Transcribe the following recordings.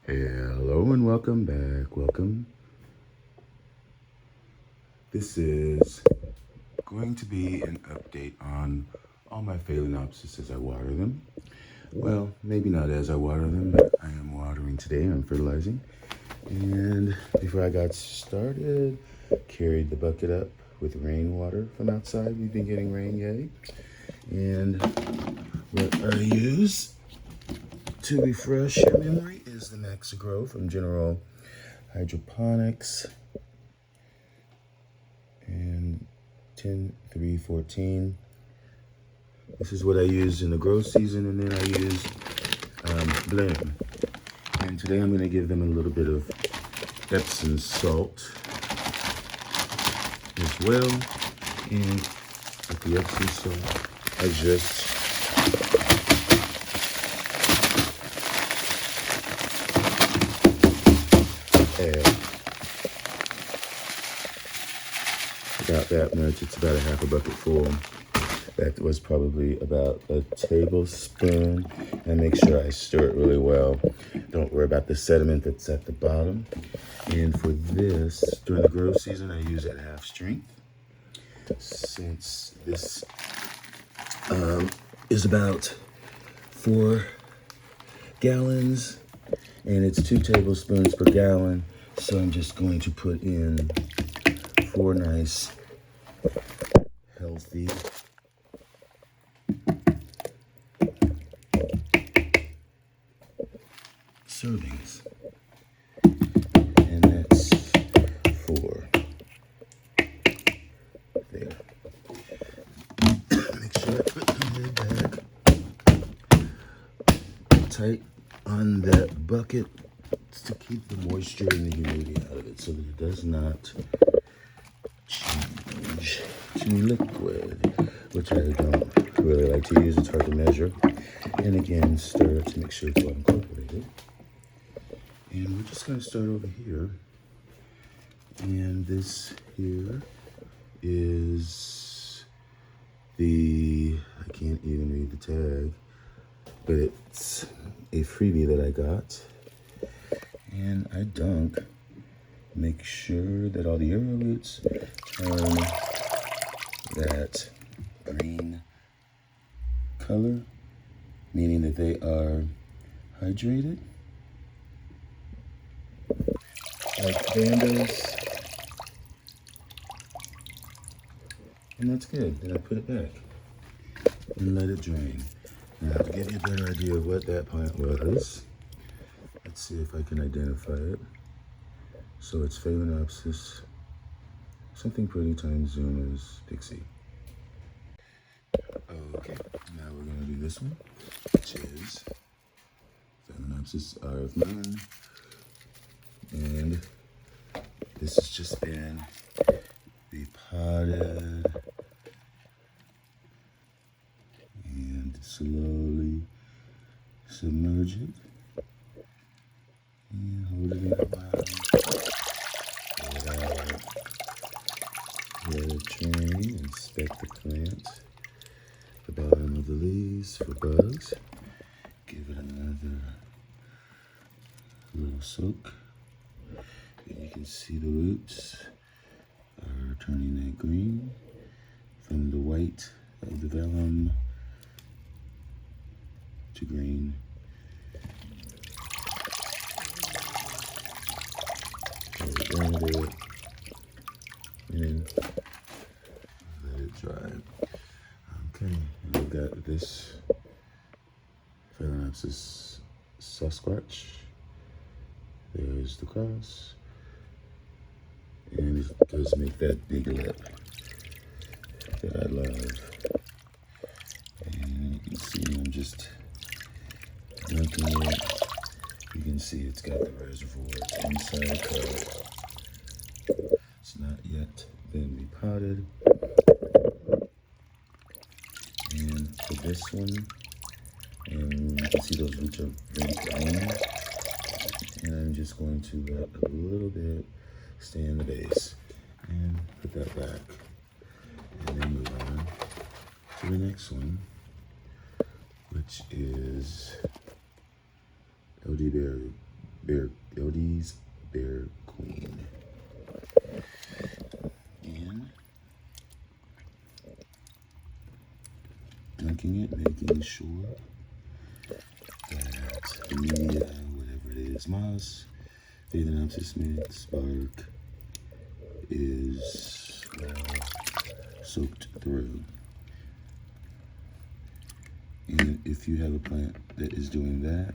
Hello and welcome back. Welcome. This is going to be an update on all my Phalaenopsis as I water them. Well, maybe not as I water them, but I am watering today. I'm fertilizing. And before I got started, carried the bucket up with rainwater from outside. We've been getting rain, yay. And what I use to refresh your memory is the Max Grow from General Hydroponics and 10-3-14. This is what I use in the grow season, and then I use Bloom. And today I'm going to give them a little bit of Epsom salt as well. And with the Epsom salt, I just add about that much. It's about a half a bucket full. That was probably about a tablespoon. And make sure I stir it really well. Don't worry about the sediment that's at the bottom. And for this, during the grow season, I use at half strength. Since this is about 4 gallons and it's 2 tablespoons per gallon. So I'm just going to put in 4 nice, healthy servings. And that's 4 there. Make sure I put the lid back tight on that bucket to keep the moisture and the humidity out of it so that it does not change to liquid, which I don't really like to use. It's hard to measure. And again, stir it to make sure it's all incorporated. And we're just going to start over here. And this here is I can't even read the tag, but it's a freebie that I got. And I dunk, make sure that all the arrowroots turn that green color, meaning that they are hydrated, like bandos. And that's good. Then I put it back and let it drain. Now, to give you a better idea of what that plant was, let's see if I can identify it. So it's Phalaenopsis, something pretty times known as Pixie. Okay, now we're gonna do this one, which is Phalaenopsis RF9. And this has just been repotted and slowly submerge it. And hold it in a while. Let it out. Let it drain. Inspect the plant. The bottom of the leaves for bugs. Give it another little soak. And you can see the roots are turning that green from the white of the vellum to green. Down a bit, and let it dry. Okay, and we've got this Phalaenopsis Sasquatch. There's the cross, and it does make that big lip that I love. And you can see I'm just dunking it. You can see it's got the reservoir. It's inside covered. It's not yet been repotted. And for this one, and you can see those roots are very green. And I'm just going to let a little bit stay in the base and put that back. And then move on to the next one, which is LD Bear Queen. And dunking it, making sure that the media, whatever it is, moss, Phalaenopsis mix, bark, is soaked through. And if you have a plant that is doing that,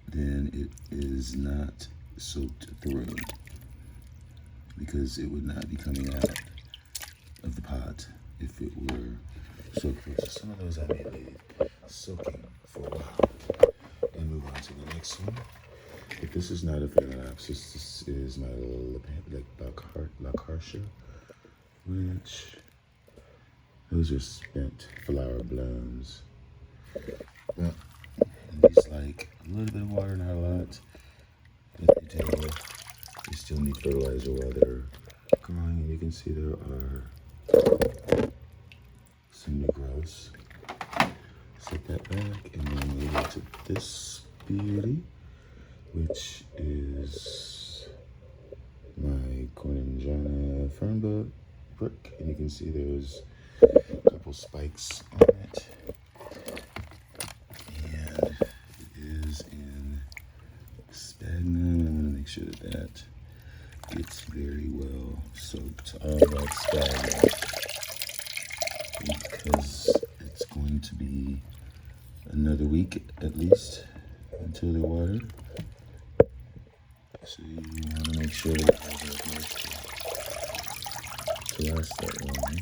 then it is not soaked through, because it would not be coming out of the pot if it were soaked through. So some of those I may leave soaking for a while and move on to the next one. If this is not a Phalaenopsis, this is my Lacartia, which those are spent flower blooms. Well, these like a little bit of water, not a lot. But they still need fertilizer while they're growing. And you can see there are some new growths. Set that back and then move on to this beauty, which is my Corningana fern brick. And you can see there's a couple spikes on it. And it is in sphagnum. I'm going to make sure that that gets very well soaked, all that sphagnum, because it's going to be another week at least until they're watered. So you want to make sure that it has enough moisture to last that long.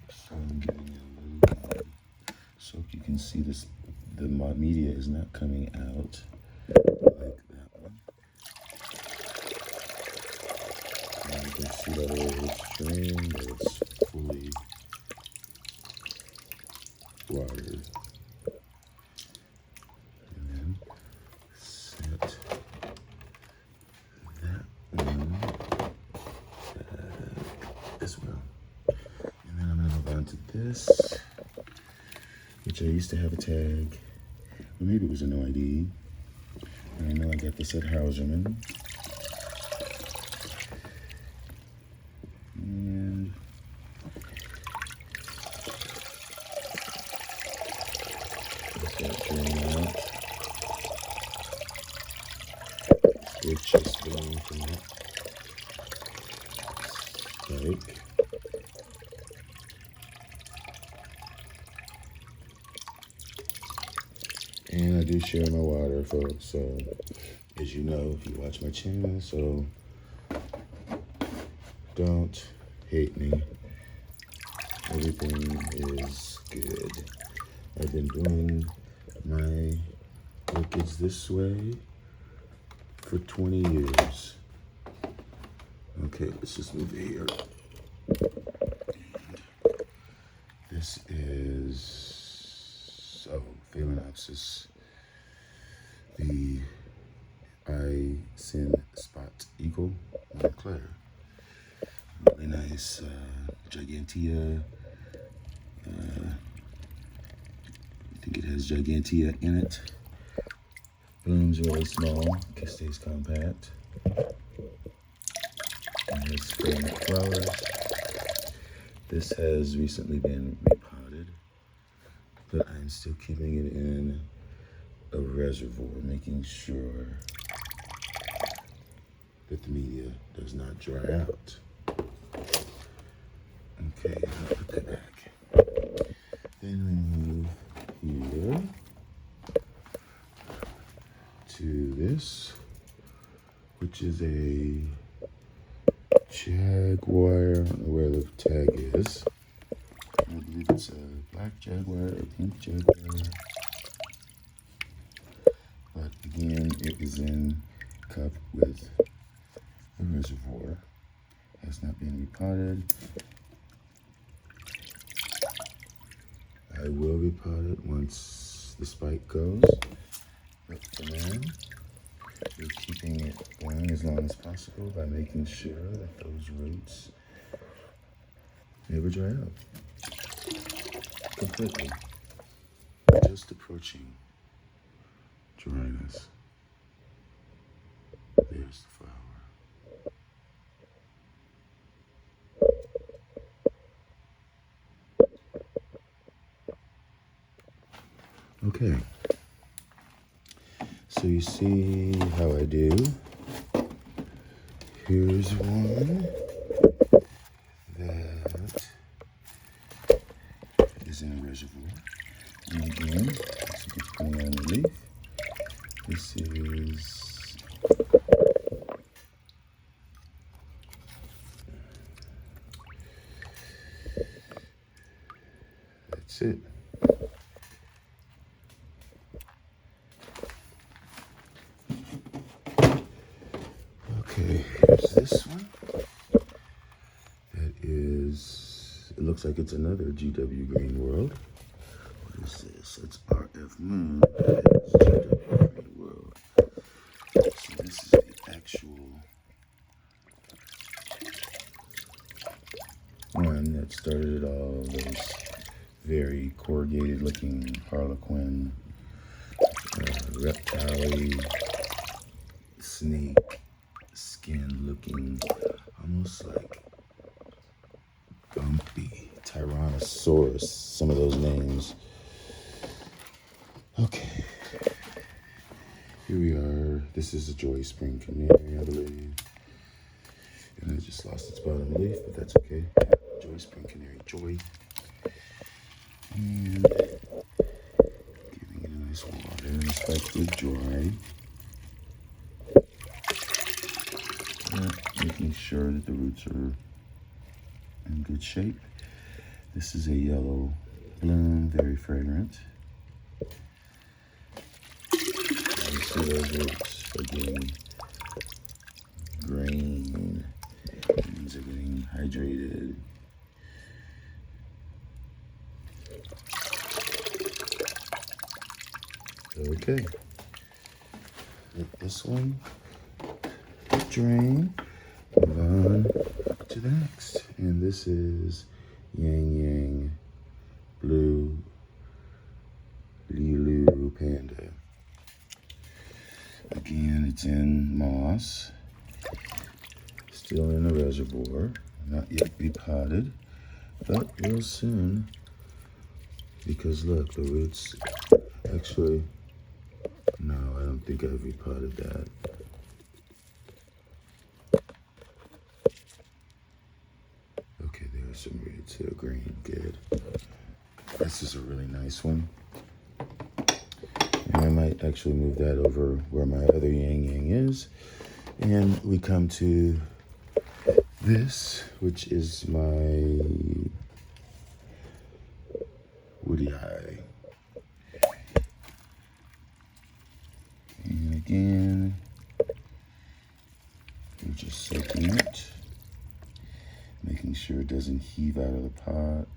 So I'm giving it a little bit. So you can see this, the media is not coming out like that one. And you can see that it is stream, that it's fully watered. And then set that one as well. And then I'm going to move on to this, which I used to have a tag, or maybe it was a no ID. And I know I got this at Hauserman. And let that drain out. Good chest bone from that spike. And I do share my water, folks, so as you know, if you watch my channel, so don't hate me. Everything is good. I've been doing my orchids this way for 20 years. Okay, let's just move it here. This is, Phalaenopsis, the Sin Spot Eagle Montclair. Really nice Gigantea. I think it has Gigantea in it. Blooms really small, it stays compact. And has fragrant flowers. This has recently been repotted, but I'm still keeping it in a reservoir, making sure that the media does not dry out. Okay, I'll put that back. Then we move here to this, which is a Jaguar. I don't know where the tag is. I believe it's a black Jaguar or pink Jaguar. But again, it is in cup with a reservoir. Has not been repotted. I will repot it once the spike goes. But for now, we're keeping it going as long as possible by making sure that those roots never dry out completely. Just approaching dryness. there's the flower. Okay. So you see how I do. Here's one that is in a reservoir. And again, let's get going on the leaf. This is that's it. Okay, here's this one. That is, it looks like it's another GW Green World. What is this? It's RF Moon. That is GW Green World. So this is the actual one that started it all. Those very corrugated looking harlequin, reptile, snake skin looking, almost like bumpy Tyrannosaurus, some of those names. Okay, here we are. This is a Joy Spring Canary, I believe. And I just lost its bottom leaf, but that's okay. Joy Spring Canary, Joy. And giving it a nice water. This like to dry. Making sure that the roots are in good shape. This is a yellow bloom, very fragrant. You see those roots are getting green. These are getting hydrated. Okay. Let this one drain. Move on to the next. And this is Yang Yang Blue Lilu Panda. Again, it's in moss. Still in the reservoir. Not yet repotted, but real soon. Because look, the roots actually, no, I don't think I've repotted that. Okay, there are some roots that are green, good. This is a really nice one. And I might actually move that over where my other Yang Yang is. And we come to this, which is my Woody Eye. And again, we're just soaking it, making sure it doesn't heave out of the pot.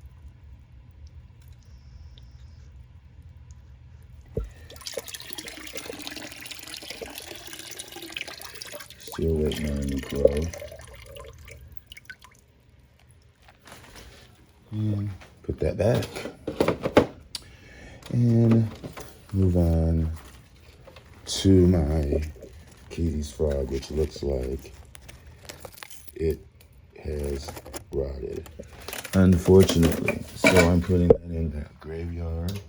Still waiting on a new growth. And put that back. And move on to my Katie's frog, which looks like it has rotted, unfortunately. So I'm putting that in that graveyard.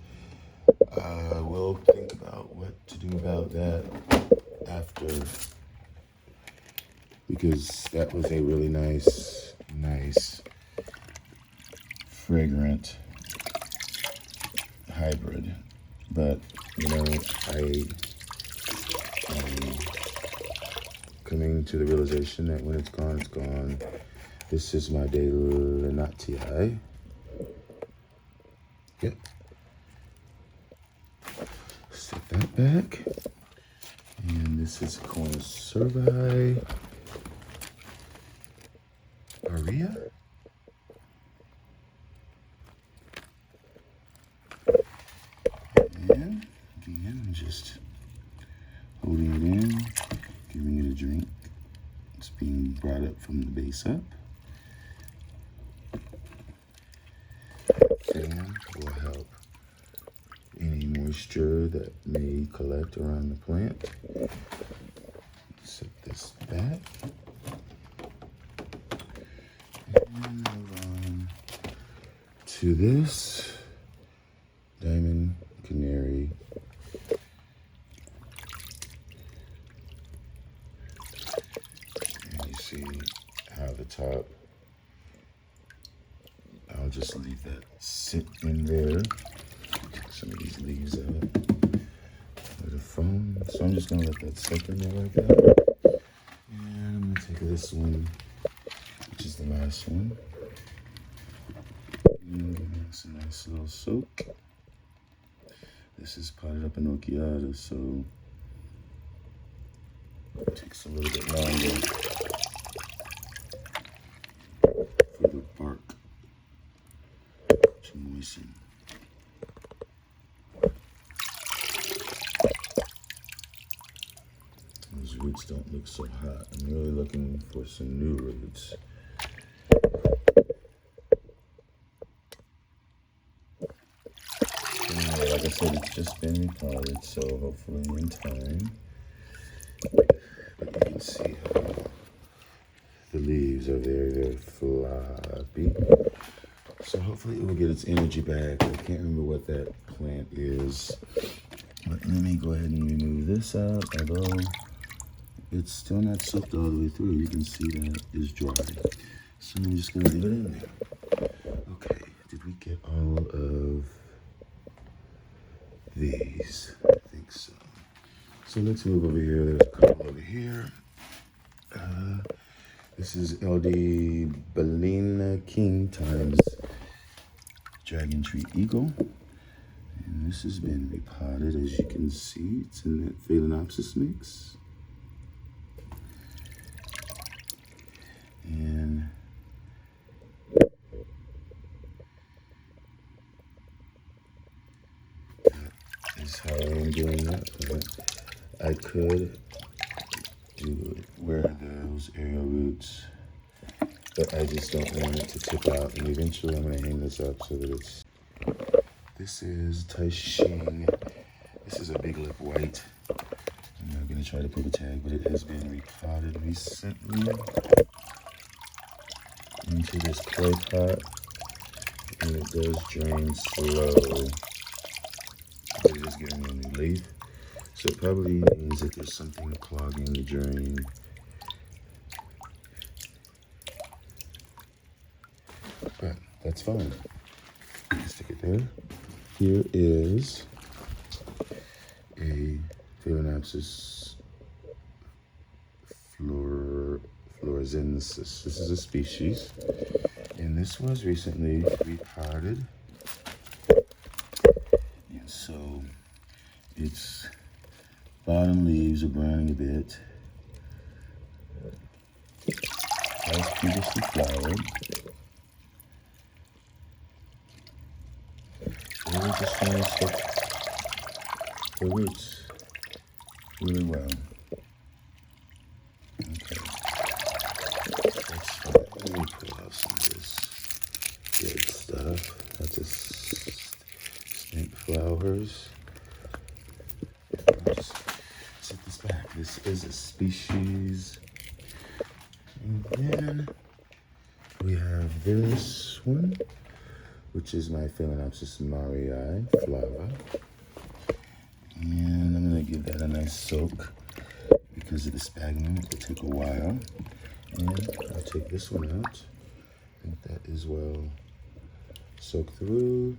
I will think about what to do about that after, because that was a really nice, fragrant hybrid. But, you know, I coming to the realization that when it's gone, it's gone. This is my Phalaenopsis. Yep. Set that back. And this is Cornocervi Aria. And again, I'm just holding it in, giving it a drink. It's being brought up from the base up. Fan will help any moisture that may collect around the plant. Set this back. And move on to this diamond canary. And you see how the top, I'll just leave that sit in there. Take some of these leaves out with a phone. So I'm just gonna let that soak in there like that. And I'm gonna take this one, which is the last one. And give this a nice little soak. This is potted up in Okiata, so it takes a little bit longer for the bark to moisten. Those roots don't look so hot. I'm really looking for some new roots. Anyway, like I said, it's just been repotted, so hopefully in time. But you can see how the leaves are very, very floppy. So hopefully it will get its energy back. I can't remember what that plant is. But let me go ahead and remove this out, although it's still not soaked all the way through. You can see that it's dry. So I'm just gonna leave it in there. Okay, did we get all of these? I think so. So let's move over here. There's a couple over here. This is LD Balena King times Dragon Tree Eagle. And this has been repotted, as you can see. It's in that Phalaenopsis mix. And that is how I'm doing that. But I could do it where those aerial roots, but I just don't want it to tip out. And eventually I'm going to hang this up so that it's... This is Taishing. This is a big lip white. I'm not going to try to put a tag, but it has been repotted recently into this clay pot, and it does drain slow, but it is giving me a new leaf. So it probably means that there's something clogging the drain. But that's fine. Stick it there. Here is a Phalaenopsis florensis. This is a species, and this was recently repotted. And so its bottom leaves are browning a bit. Has previously flowered. And we just want to stick the roots really well. Okay. That's fine. Let me pull out some of this good stuff. That's a snake flowers. I'll just set this back. This is a species. And then we have this one, which is my Phalaenopsis marii flower. And I'm gonna give that a nice soak because of the sphagnum. It will take a while. And I'll take this one out. I think that is well soaked through.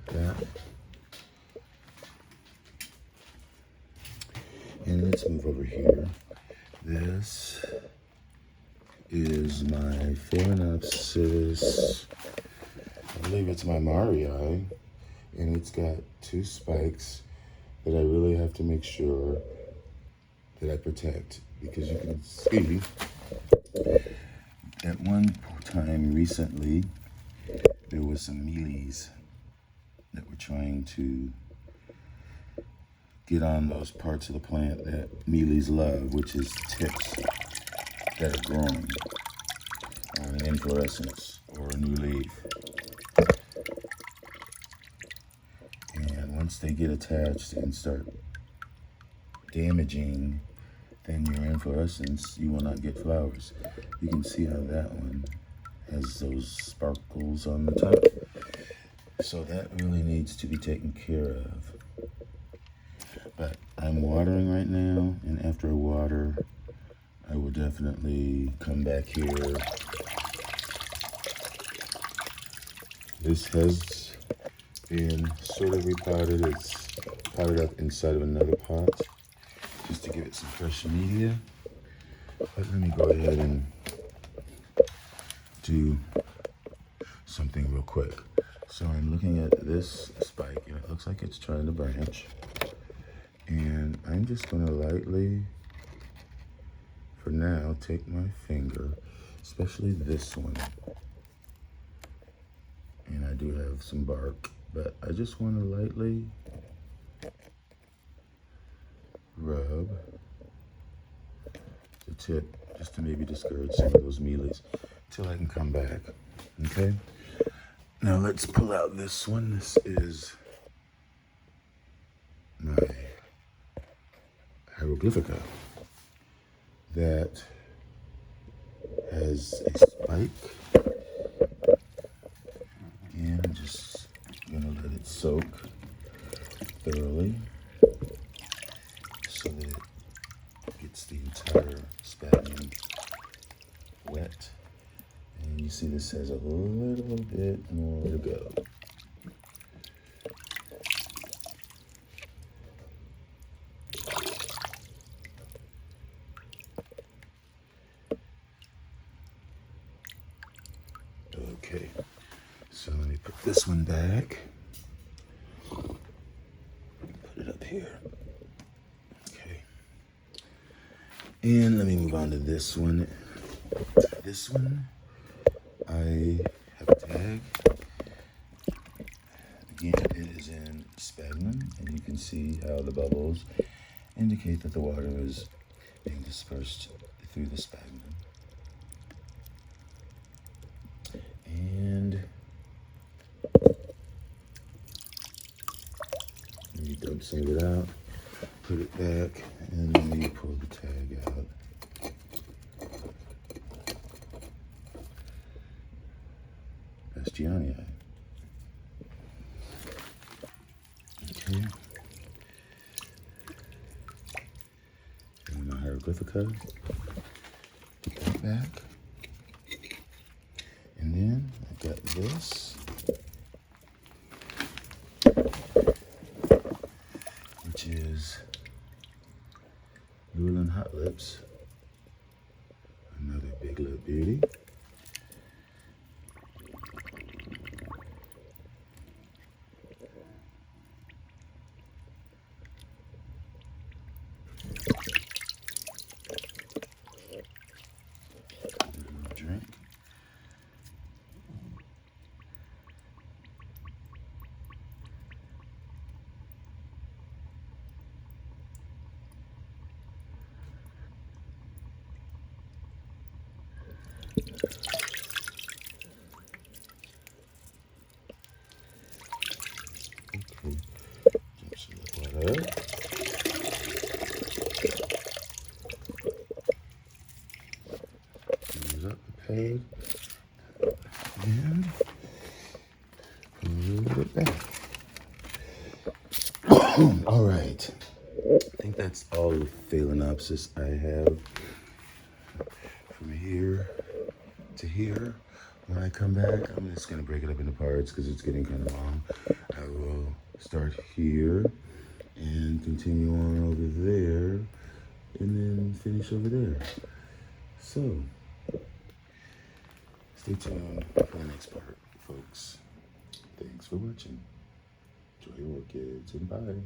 That. And let's move over here. This is my Phalaenopsis, I believe it's my marii, and it's got two spikes that I really have to make sure that I protect, because you can see at one time recently there was some mealies that were trying to get on those parts of the plant that mealies love, which is tips that are growing on an inflorescence or a new leaf. And once they get attached and start damaging, then your inflorescence, you will not get flowers. You can see how that one has those sparkles on the top. So that really needs to be taken care of. But I'm watering right now, and after I water, I will definitely come back here. This has been sort of repotted. It's potted up inside of another pot just to give it some fresh media. But let me go ahead and do something real quick. So I'm looking at this spike and it looks like it's trying to branch. And I'm just gonna lightly, for now, take my finger, especially this one. And I do have some bark, but I just wanna lightly rub the tip just to maybe discourage some of those mealies till I can come back, okay? Now let's pull out this one. This is my hieroglyphica that has a spike, and I'm just gonna let it soak thoroughly so that it gets the entire sphagnum wet. And you see this has a little bit more to go. Okay, so let me put this one back. Put it up here. Okay. And let me move on to this one. This one, I have a tag. Again, it is in sphagnum, and you can see how the bubbles indicate that the water is being dispersed through the sphagnum. And let me dump some of it out, put it back, and let me pull the tag out. Bastianii. Okay. And my hieroglyphica. Put that back. And then I've got this, which is Llewellyn Hot Lips, another big lip beauty. Drink. Okay, dump some of that water out. Use up the peg and move it back. All right, I think that's all the Phalaenopsis I have from here to here. When I come back, I'm just gonna break it up into parts because it's getting kind of long. I will start here and continue on over there and then finish over there. So, stay tuned for the next part, folks. Thanks for watching. Enjoy your orchids and bye.